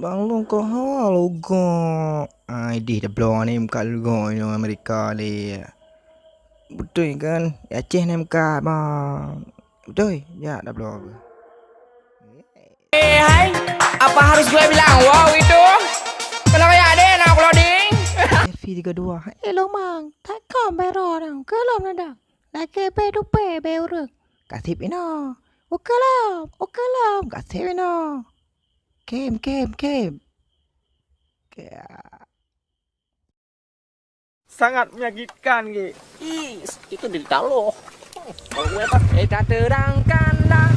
Bang Long kau logok. Idih dah blow ni muka logok ni Amerika ni. Betul kan? Aceh ni muka bang. Betul? Ya dah blow. Hai, apa harus gue bilang wow itu? Kalau kayak ada yang aku loading. Selfie 32. Hello mang, tak kau bero nang. Kelom nada. Nak ke pe tu pe urut. Kasih ino. Ukalam. Kasih ino. Kem. Sangat menyakitkan Ki. Itu derita lo. Kalau gue apa? Eta terangkanlah.